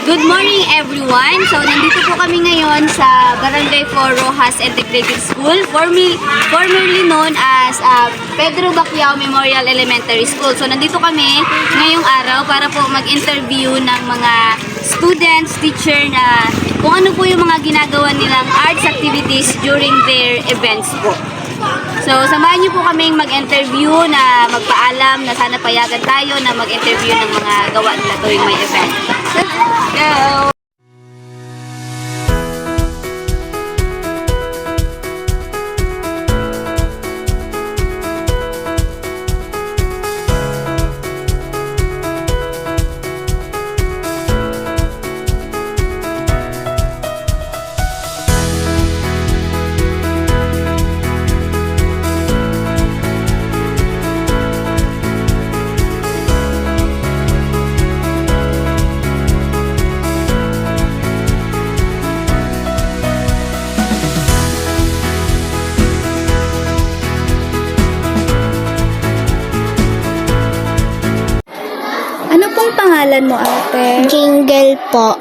Good morning everyone! So, nandito po kami ngayon sa Barangay 4 Rojas Integrated School, formerly known as Pedro Bacquiao Memorial Elementary School. So, nandito kami ngayong araw para po mag-interview ng mga students, teacher na kung ano po yung mga ginagawa nilang arts activities during their events po. So, samahan niyo po kaming mag-interview na magpaalam na sana payagan tayo na mag-interview ng mga gawa nila tuwing may event. Let's go! Ano pong pangalan mo, ate? Jingle po.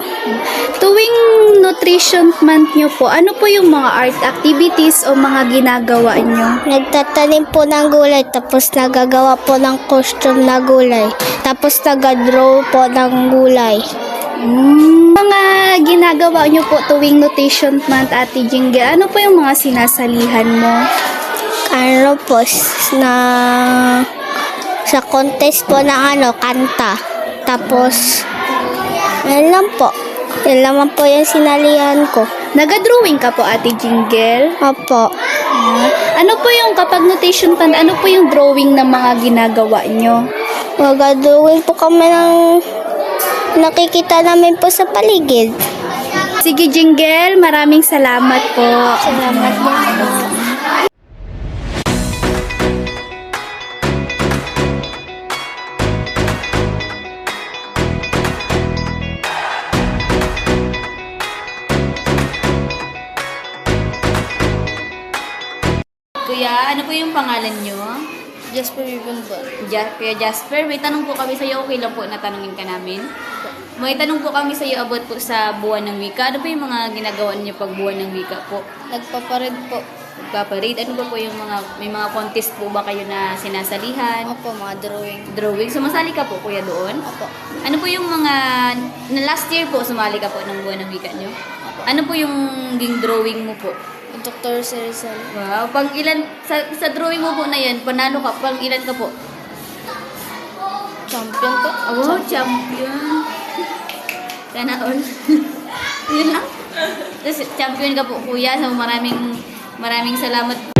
Tuwing nutrition month nyo po, ano po yung mga art activities o mga ginagawa nyo? Nagtatanim po ng gulay, tapos nagagawa po ng costume na gulay. Tapos nagadraw po ng gulay. Mga ginagawa nyo po tuwing nutrition month, ate Jingle, ano po yung mga sinasalihan mo? Ano po, sa contest po ng kanta. Tapos, yun lang po. Yun naman po yung sinalihan ko. Nagadrawing ka po, ate Jingle? Opo. Ano po yung kapag nutrition month, ano po yung drawing ng mga ginagawa nyo? Magadrawing po kami ng nakikita namin po sa paligid. Sige, Jingle, maraming salamat po. Salamat din po. Kuya, ano po yung pangalan nyo? Jasper Ibonbon. Kuya Jasper, may tanong po kami sa iyo. Okay lang po na tanungin ka namin? May tanong po kami sa iyo about po sa buwan ng wika. Ano po yung mga ginagawa niyo pag buwan ng wika po? Nagpapared po. Nagpaparade. Ano ba po yung may mga contest po ba kayo na sinasalihan? Opo, mga drawing. Drawing. Sumasali ka po, kuya, doon? Opo. Ano po yung mga... last year po, sumali ka po ng buwan ng wika niyo? Ano po yung ging drawing mo po? Dr. Serizal. Wow, pang ilan, sa drawing mo po na yan, panalo ka, pang ilan ka po? Champion po. Oh, champion. Sana all. Yun lang. Tapos, champion ka po, kuya. So, maraming salamat.